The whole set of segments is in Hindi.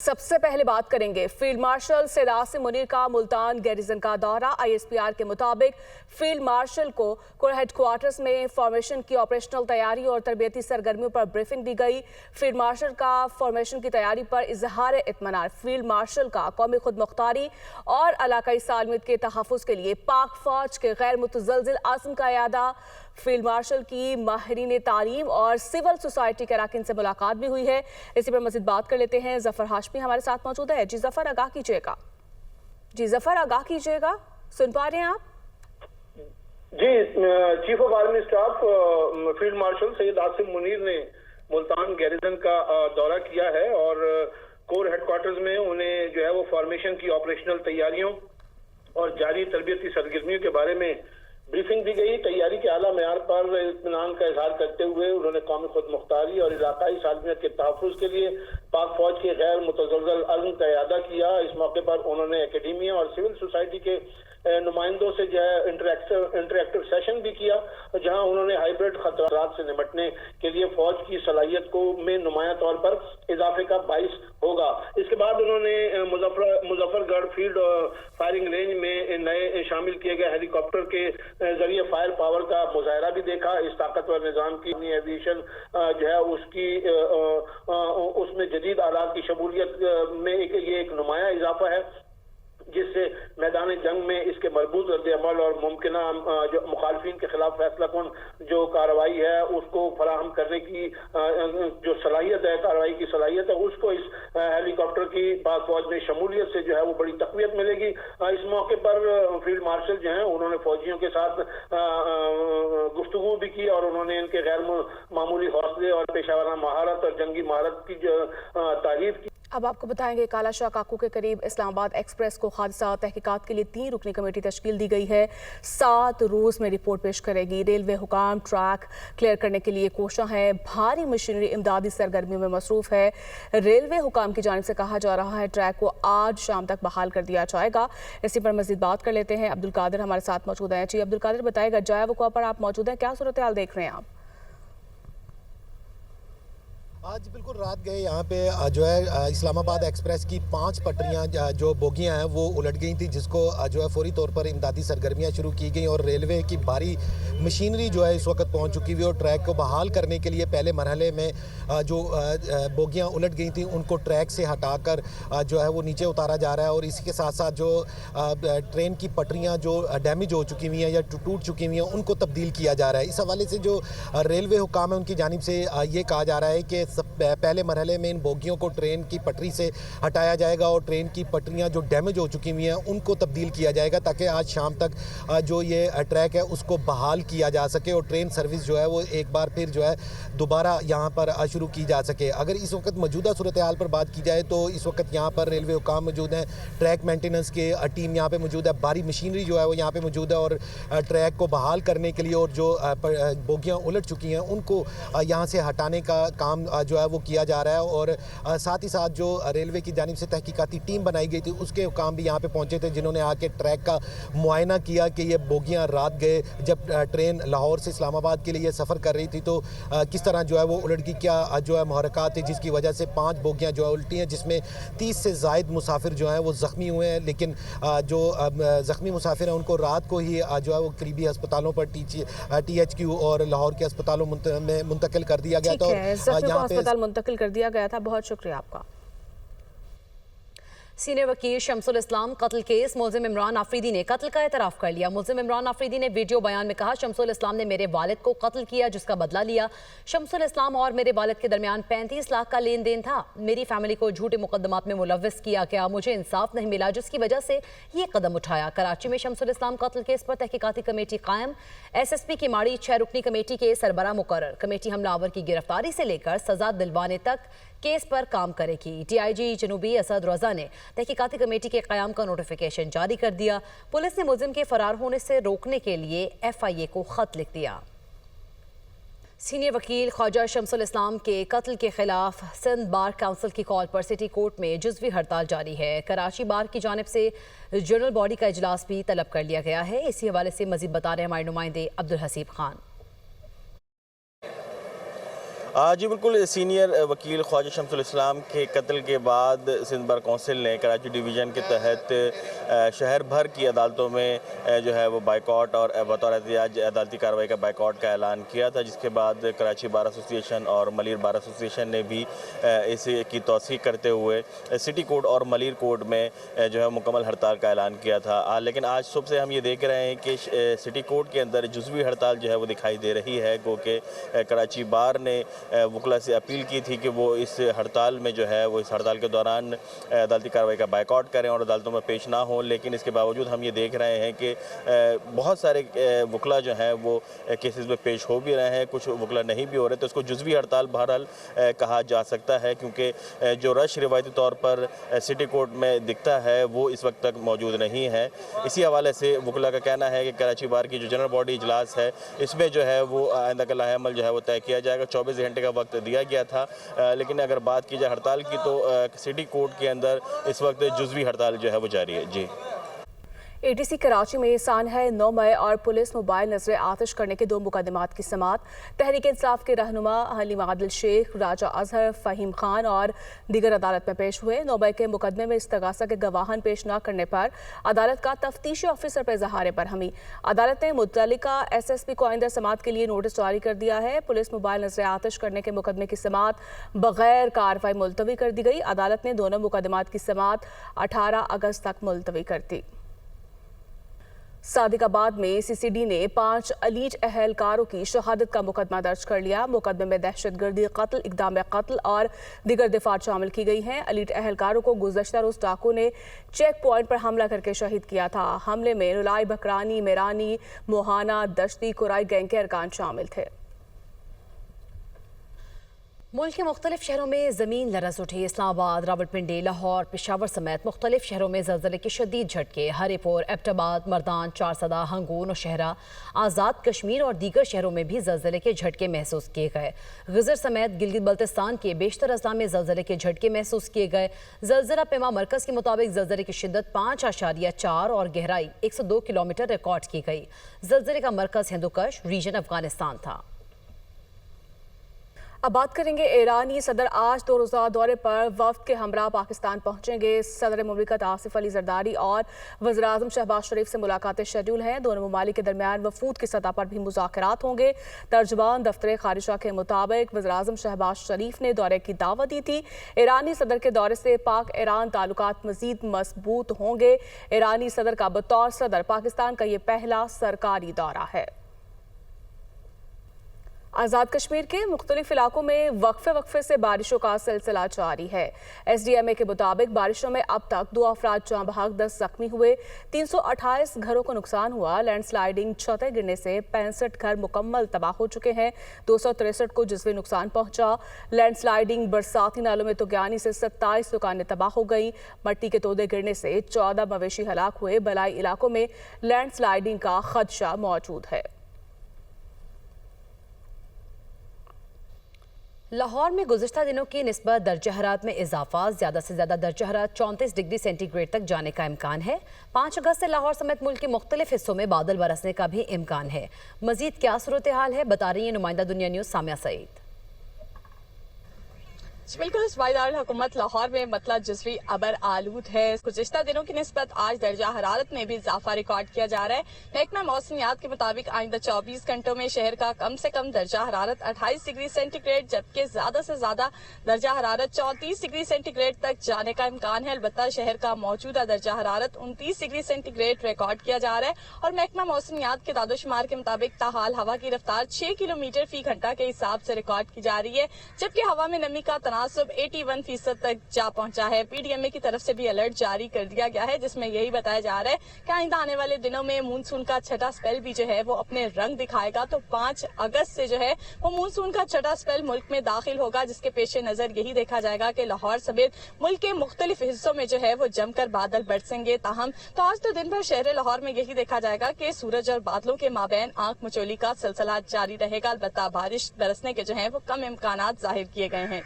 सबसे पहले बात करेंगे फील्ड मार्शल सैयद आसिम मुनीर का मुल्तान गैरिजन का दौरा। आईएसपीआर के मुताबिक फील्ड मार्शल को कोर हेडक्वार्टर्स में फॉर्मेशन की ऑपरेशनल तैयारी और तरबियती सरगर्मियों पर ब्रीफिंग दी गई। फील्ड मार्शल का फॉर्मेशन की तैयारी पर इजहार इत्मीनान। फील्ड मार्शल का कौमी खुद मुख्तारी और इलाकाई सालमियत के तहफ़्फ़ुज़ के लिए पाक फौज के गैर मुतज़लज़िल आज़म का इयादा। फील्ड मार्शल की माहिरीन तालीम और सिविल सोसाइटी के अरकान से मुलाकात भी हुई है। इसी पर मज़ीद बात कर लेते हैं। जफर हाशमी हमारे साथ मौजूद है। जी जफर, आगाह कीजिएगा। जी जफर, आगाह कीजिएगा। सुन पा रहे हैं आप? जी, chief of army staff field marshal Syed Asim Munir ने मुल्तान गैरिजन का दौरा किया है और कोर हेडक्वार्टर्स में उन्हें जो है वो फॉर्मेशन की ऑपरेशनल तैयारियों और जारी तरबियती सरगर्मियों के बारे में ब्रीफिंग दी गई। तैयारी के आला मेयार पर इत्मीनान का इजहार करते हुए उन्होंने कौमी खुद मुख्तारी और इलाकाई सालमियत के तहफ़्फ़ुज़ के लिए पाक फौज के गैर मुतज़लज़िल अज़्म का इयादा किया। इस मौके पर उन्होंने एकेडमिया और सिविल सोसाइटी के नुमाइंदों से जो है इंटरेक्टिव सेशन भी किया, जहां उन्होंने हाइब्रिड खतरात से निपटने के लिए फौज की सलाहियत को में नुमाया तौर पर इजाफे का बाइस होगा। इसके बाद उन्होंने मुजफ्फरगढ़ फील्ड फायरिंग रेंज में नए शामिल किए गए हेलीकॉप्टर के जरिए फायर पावर का मुजाहरा भी देखा। इस ताकतवर निजाम की एविएशन जो है उसकी उसमें जदीद आलात की शमूलियत में ये एक नुमाया इजाफा है, जिससे मैदान जंग में इसके मरबूत रद्द-ए-अमल और मुमकिना जो मुखालफिन के खिलाफ फैसला कौन जो कार्रवाई है उसको फराहम करने की जो सलाहियत है, कार्रवाई की सलाहियत है, उसको इस हेलीकॉप्टर की पाक फौज में शमूलियत से जो है वो बड़ी तक़वियत मिलेगी। इस मौके पर फील्ड मार्शल जो है उन्होंने फौजियों के साथ गुफ्तगू भी की और उन्होंने इनके गैर मामूली हौसले और पेशावराना महारत और जंगी महारत की तारीफ की। अब आपको बताएंगे काला शाह काकू के करीब इस्लामाबाद एक्सप्रेस को हादसा तहकीकात के लिए 3 रुकनी कमेटी तश्कील दी गई है। 7 रोज में रिपोर्ट पेश करेगी। रेलवे हुकाम ट्रैक क्लियर करने के लिए कोशा है। भारी मशीनरी इमदादी सरगर्मियों में मसरूफ है। रेलवे हुकाम की जानिब से कहा जा रहा है ट्रैक को आज शाम तक बहाल कर दिया जाएगा। इसी पर मजीद बात कर लेते हैं। अब्दुल कादिर हमारे साथ मौजूद हैं। जी अब्दुल कादिर, बताएगा जाया वक़्वा पर आप मौजूद हैं, क्या सूरत हाल देख रहे हैं आप? आज बिल्कुल रात गए यहाँ पे जो है इस्लामाबाद एक्सप्रेस की 5 पटरियाँ जो बोगियाँ हैं वो उलट गई थी, जिसको जो है फौरी तौर पर इमदादी सरगर्मियाँ शुरू की गई और रेलवे की भारी मशीनरी जो है इस वक्त पहुँच चुकी हुई और ट्रैक को बहाल करने के लिए पहले मरहले में जो बोगियाँ उलट गई थी उनको ट्रैक से हटाकर जो है वो नीचे उतारा जा रहा है और इसी के साथ साथ जो ट्रेन की पटरियाँ जो डैमेज हो चुकी हुई हैं या टूट चुकी हुई हैं उनको तब्दील किया जा रहा है। इस हवाले से जो रेलवे हुकाम है उनकी जानिब से ये कहा जा रहा है कि पहले मरहले में इन बोगियों को ट्रेन की पटरी से हटाया जाएगा और ट्रेन की पटरियां जो डैमेज हो चुकी हुई हैं उनको तब्दील किया जाएगा ताकि आज शाम तक जो ये ट्रैक है उसको बहाल किया जा सके और ट्रेन सर्विस जो है वो एक बार फिर जो है दोबारा यहाँ पर शुरू की जा सके। अगर इस वक्त मौजूदा सूरत हाल पर बात की जाए तो इस वक्त यहाँ पर रेलवे हुकाम मौजूद हैं, ट्रैक मेंटेनेंस के टीम यहाँ पे मौजूद है, भारी मशीनरी जो है वो यहाँ पे मौजूद है और ट्रैक को बहाल करने के लिए और जो बोगियाँ उलट चुकी हैं उनको यहाँ से हटाने का काम जो है वो किया जा रहा है। और साथ ही साथ जो रेलवे की जानिब से तहकीकाती टीम बनाई गई थी उसके काम भी यहाँ पे पहुँचे थे, जिन्होंने आके ट्रैक का मुआयना किया कि ये बोगियाँ रात गए जब ट्रेन लाहौर से इस्लामाबाद के लिए सफ़र कर रही थी तो किस तरह जो है वो उलट गई, क्या जो है महरक़ात थी जिसकी वजह से 5 बोगियाँ जो है उल्टी हैं, जिसमें 30 से ज़ायद मुसाफिर जो हैं वो ज़ख्मी हुए हैं। लेकिन जो ज़ख्मी मुसाफिर हैं उनको रात को ही जो है वो करीबी अस्पतालों पर THQ और लाहौर के अस्पतालों में मुंतकिल कर दिया गया था। यहाँ पे मुंतकिल कर दिया गया था। बहुत शुक्रिया आपका। सीनियर वकील शमसुल इस्लाम कत्ल केस, मुल्जिम इमरान आफरीदी ने कत्ल का एतराफ़ कर लिया। मुल्जिम इमरान आफरीदी ने वीडियो बयान में कहा, शमसुल इस्लाम ने मेरे वालिद को कत्ल किया जिसका बदला लिया। शमसुल इस्लाम और मेरे वालिद के दरमियान 35 लाख का लेन देन था। मेरी फैमिली को झूठे मुकदमात में मुलव्वस किया गया, मुझे इंसाफ नहीं मिला जिसकी वजह से ये कदम उठाया। कराची में शमसुल इस्लाम कत्ल केस पर तहकीकाती कमेटी कायम। SSP की माड़ी 6 रुकनी कमेटी के सरबराह मुकर्रर। कमेटी हमलावर की गिरफ्तारी से लेकर सजा दिलवाने तक केस पर काम करेगी। DIG जनूबी असद रजा ने तहकीकाती कमेटी के क़याम का नोटिफिकेशन जारी कर दिया। पुलिस ने मुल्जिम के फरार होने से रोकने के लिए FIA को खत लिख दिया। सीनियर वकील ख्वाजा शमसुल इस्लाम के कत्ल के खिलाफ सिंध बार काउंसिल की कॉल पर सिटी कोर्ट में जुज़वी हड़ताल जारी है। कराची बार की जानिब से जनरल बॉडी का इजलास भी तलब कर लिया गया है। इसी हवाले से मजीद बता रहे हमारे नुमाइंदे अब्दुल हसीब खान। जी बिल्कुल, सीनियर वकील ख्वाजा शमसुल इस्लाम के कत्ल के बाद सिंध बार कौंसिल ने कराची डिवीज़न के तहत शहर भर की अदालतों में जो है वो बाइकॉट और बतौर एहतियाज अदालती कार्रवाई का बाइकॉट का ऐलान किया था, जिसके बाद कराची बार एसोसिएशन और मलिर बार एसोसिएशन ने भी इसकी तौसीक करते हुए सिटी कोर्ट और मलिर कोर्ट में जो है मुकम्मल हड़ताल का ऐलान किया था। लेकिन आज सुबह से हम ये देख रहे हैं कि सिटी कोर्ट के अंदर जुज़वी हड़ताल जो है वो दिखाई दे रही है, गो कि कराची बार ने वकला से अपील की थी कि वो इस हड़ताल में जो है वो इस हड़ताल के दौरान अदालती कार्रवाई का बाइकआउट करें और अदालतों में पेश ना हों। लेकिन इसके बावजूद हम ये देख रहे हैं कि बहुत सारे वकला जो हैं वो केसेस में पेश हो भी रहे हैं, कुछ वकला नहीं भी हो रहे, तो इसको जुज़वी हड़ताल बहरहाल कहा जा सकता है, क्योंकि जो रश रिवायती तौर पर सिटी कोर्ट में दिखता है वो इस वक्त तक मौजूद नहीं है। इसी हवाले से वकला का कहना है कि कराची बार की जो जनरल बॉडी इजलास है इसमें जो है वो आइंदा का लाहेअमल जो है वो तय किया जाएगा। 24 घंटे का वक्त दिया गया था, लेकिन अगर बात की जाए हड़ताल की तो सिटी कोर्ट के अंदर इस वक्त जुज़वी हड़ताल जो है वो जारी है। जी, एटीसी कराची में सानहा 9 मई और पुलिस मोबाइल नजर आतिश करने के 2 मुकदमात की समाअत। तहरीक इंसाफ के रहनुमा हलीम आदिल शेख, राजा अजहर, फ़हीम खान और दीगर अदालत में पेश हुए। 9 मई के मुकदमे में इस्तगासा के गवाहान पेश न करने पर अदालत का तफ्तीशी ऑफिसर पर इजहार बरहमी। अदालत ने मुतल्लिका SSP को आइंदा समाअत के लिए नोटिस जारी कर दिया है। पुलिस मोबाइल नजर आतिश करने के मुकदमे की समाअत बगैर कार्रवाई मुलतवी कर दी गई। अदालत ने दोनों मुकदमात की समाअत 18 अगस्त तक मुलतवी कर दी। सादिकाबाद में CCD ने 5 अलीज अहलकारों की शहादत का मुकदमा दर्ज कर लिया। मुकदमे में दहशतगर्दी, कत्ल, इक़दाम कत्ल और दीगर दिफात शामिल की गई हैं। अलीज अहलकारों को गुज़श्ता रोज़ डाकू ने चेक पॉइंट पर हमला करके शहीद किया था। हमले में रुलाई, बकरानी, मेरानी, मोहाना, दश्ती, कुराई गैंग के अरकान शामिल थे। मुल्क के मुख्तलिफ शहरों में ज़मीन लरज़ उठी। इस्लामाबाद, रावलपिंडी, लाहौर, पेशावर समेत मुख्तलिफ शहरों में ज़लज़ले के शदीद झटके। हरीपुर, एबटाबाद, मर्दान, चारसदा, हंगून, नौशहरा, आज़ाद कश्मीर और दीगर शहरों में भी ज़लज़ले के झटके महसूस किए गए। गिज़र समेत गिलगित बल्तिस्तान के बेशतर अज़ला में ज़लज़ले के झटके महसूस किए गए। ज़लज़ला पैमा मरकज़ के मुताबिक ज़लज़ले की शिद्दत 5.4 और गहराई 102 किलोमीटर रिकॉर्ड की गई। ज़लज़ले का मरकज़ हिंदुकश रीजन अफगानिस्तान था। अब बात करेंगे ईरानी सदर आज 2 रोज़ा दौरे पर वफ्द के हमरा पाकिस्तान पहुंचेंगे। सदर मुमलिकत आसिफ अली जरदारी और वज़ीर-ए-आज़म शहबाज शरीफ से मुलाकातें शेड्यूल हैं। दोनों ममालिक के दरमियान वफूद की सतह पर भी मुज़ाकरात होंगे। तर्जुमान दफ्तर खारिजा के मुताबिक वज़ीर-ए-आज़म शहबाज शरीफ ने दौरे की दावत दी थी। ईरानी सदर के दौरे से पाक ईरान ताल्लुकात मज़ीद मजबूत होंगे। ईरानी सदर का बतौर सदर पाकिस्तान का ये पहला सरकारी दौरा है। आज़ाद कश्मीर के मुख्तलिफ इलाकों में वक्फे से बारिशों का सिलसिला जारी है। SDMA के मुताबिक बारिशों में अब तक 2 अफराद जाँ बहक, 10 जख्मी हुए। 328 घरों को नुकसान हुआ। लैंडस्लाइडिंग, छतें गिरने से 65 घर मुकम्मल तबाह हो चुके हैं। 263 को जिसवी नुकसान पहुंचा। लैंडस्लाइडिंग, बरसाती नालों में तुगयानी से 27 दुकानें तबाह हो गई। मट्टी के तोदे गिरने से 14 मवेशी हलाक हुए। बलाई इलाकों में लैंडस्लाइडिंग का खदशा मौजूद है। लाहौर में गुज़िश्ता दिनों की निस्बत दर्जा हरारत में इजाफा। ज़्यादा से ज़्यादा दर्जा हरारत 34 डिग्री सेंटीग्रेड तक जाने का इम्कान है। 5 अगस्त से लाहौर समेत मुल्क के मुख्तलिफ हिस्सों में बादल बरसने का भी इम्कान है। मजीद क्या सूरत हाल है, बता रही है नुमाइंदा दुनिया न्यूज़ सामिया सईद। बिल्कुल, सूबादार हुकूमत लाहौर में मतलब जुज़वी अबर आलूद है। गुज़िश्ता दिनों की निस्बत आज दर्जा हरारत में भी इजाफा रिकॉर्ड किया जा रहा है। महकमा मौसमियात के मुताबिक आइंदा 24 घंटों में शहर का कम से कम दर्जा हरारत 28 डिग्री सेंटीग्रेड जबकि ज्यादा से ज्यादा दर्जा हरारत 34 डिग्री सेंटीग्रेड तक जाने का इम्कान है। अलबत्ता शहर का मौजूदा दर्जा हरारत 29 डिग्री सेंटीग्रेड रिकॉर्ड किया जा रहा है और महकमा मौसमियात के दादोशुमार के मुताबिक ताहाल हवा की रफ्तार 6 किलोमीटर फी घंटा के हिसाब से रिकॉर्ड की जा रही है, जबकि हवा में नमी का तनासब 81% तक जा पहुंचा है। PDMA की तरफ से भी अलर्ट जारी कर दिया गया है, जिसमें यही बताया जा रहा है कि आइंदा आने वाले दिनों में मानसून का छठा स्पेल भी जो है वो अपने रंग दिखाएगा। तो 5 अगस्त से जो है वो मानसून का छठा स्पेल मुल्क में दाखिल होगा, जिसके पेश नजर यही देखा जाएगा कि लाहौर समेत मुल्क के मुख्तलिफ हिस्सों में जो है वो जमकर बादल बरसेंगे। ताहम तो आज तो दिन भर शहर लाहौर में यही देखा जाएगा कि सूरज और बादलों के माबैन आंख मचोली का सिलसिला जारी रहेगा। अलबत्ता बारिश बरसने के जो है वो कम इम्कानात जाहिर किए गए हैं।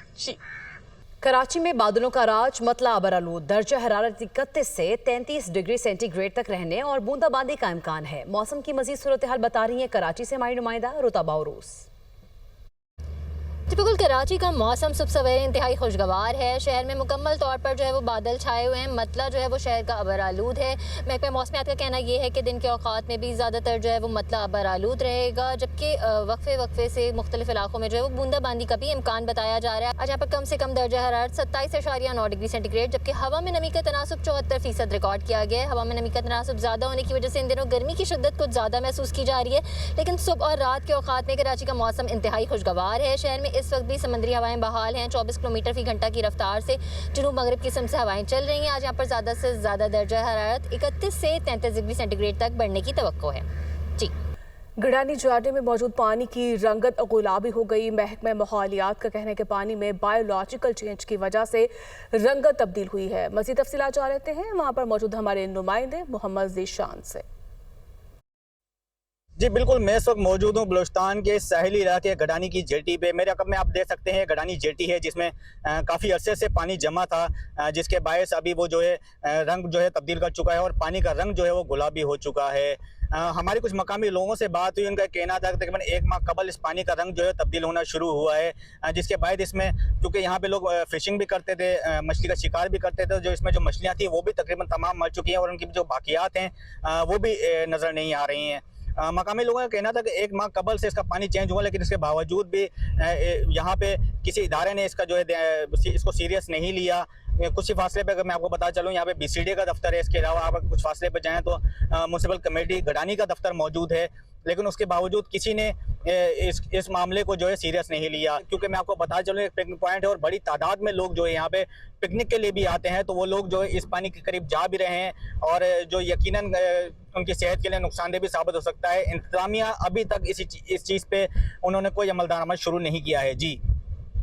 कराची में बादलों का राज मतला अबरालूद। दर्जा हरारत 31 से 33 डिग्री सेंटीग्रेड तक रहने और बूंदाबांदी का इम्कान है। मौसम की मजीद सूरत हाल बता रही है कराची से हमारी नुमाइंदा रुता बाउरूस। बिल्कुल कराची का मौसम सुबह सवेरे इंतहाई खुशगवार है। शहर में मुकम्मल तौर पर जो है वो बादल छाए हुए हैं, मतला जो है वो शहर का अबर आलूद है। महकमा मौसमियात का कहना ये है कि दिन के औकात में भी ज़्यादातर जो है वो मतला अबर आलूद रहेगा, जबकि वक्फे से मुख्तलिफ इलाकों में जो है वो बूंदाबांदी का भी इम्कान बताया जा रहा है। आज यहाँ पर कम से कम दर्जा हरारत 27.9 डिग्री सेंटीग्रेड, जबकि हवा में नमी का तनासुब 74% रिकॉर्ड किया गया है। हवा में नमी का तनासुब ज़्यादा होने की वजह से इन दिनों गर्मी की शिद्दत कुछ ज़्यादा महसूस की जा रही है, लेकिन सुबह और रात के औकात में कराची का मौसम इंतहाई खुशगवार है। शहर में इस वक्त भी समंदरी हवाएं बहाल हैं। 24 किलोमीटर फी घंटा की रफ्तार से जुनूब मगरिब की किस्म से हवाएं चल रही हैं। आज यहाँ पर ज़्यादा से ज़्यादा दर्जा हरारत 31 से 33 डिग्री सेंटीग्रेड तक बढ़ने की तवक्को है। जी। गिडानी जाटे में मौजूद पानी की रंगत गुलाबी हो गई। महकमा माहौलियात का कहना है कि पानी में बायोलॉजिकल चेंज की वजह से रंगत तब्दील हुई है। मज़ीद तफसीलात जा लेते हैं वहाँ पर मौजूद हमारे नुमाइंदे मोहम्मद जीशान से। जी बिल्कुल, मैं इस वक्त मौजूद हूँ बलूचिस्तान के साहिली इलाके गडानी की जेटी पे। मेरे अकब में आप देख सकते हैं गडानी जेटी है, जिसमें काफ़ी अरसे से पानी जमा था, जिसके बायस अभी वो जो है रंग जो है तब्दील कर चुका है और पानी का रंग जो है वो गुलाबी हो चुका है। हमारी कुछ मकामी लोगों से बात हुई, उनका कहना था तकरीबन 1 माह कबल इस पानी का रंग जो है तब्दील होना शुरू हुआ है, जिसके बाद इसमें क्योंकि यहाँ पे लोग फिशिंग भी करते थे, मछली का शिकार भी करते थे, जो इसमें जो मछलियाँ थी वो भी तकरीबन तमाम मर चुकी हैं और उनकी जो बाकियात हैं वो भी नज़र नहीं आ रही हैं। मकामी लोगों का कहना था कि 1 माह कबल से इसका पानी चेंज हुआ, लेकिन इसके बावजूद भी यहाँ पे किसी इदारे ने इसका जो है इसको सीरियस नहीं लिया। कुछ ही फासले पे अगर मैं आपको बता चलूँ, यहाँ पे BCD का दफ्तर है, इसके अलावा आप कुछ फासले पे जाएँ तो म्यूनसिपल कमेटी गडानी का दफ्तर मौजूद है, लेकिन उसके बावजूद किसी ने इस मामले को जो है सीरियस नहीं लिया। क्योंकि मैं आपको बता चलूँ एक पिकनिक पॉइंट है और बड़ी तादाद में लोग जो है यहाँ पे पिकनिक के लिए भी आते हैं, तो वो लोग जो है इस पानी के करीब जा भी रहे हैं और जो यकीनन उनकी सेहत के लिए नुकसानदेह भी साबित हो सकता है। इंतजामिया अभी तक इस चीज़ पे उन्होंने कोई अमल दरामद शुरू नहीं किया है। जी।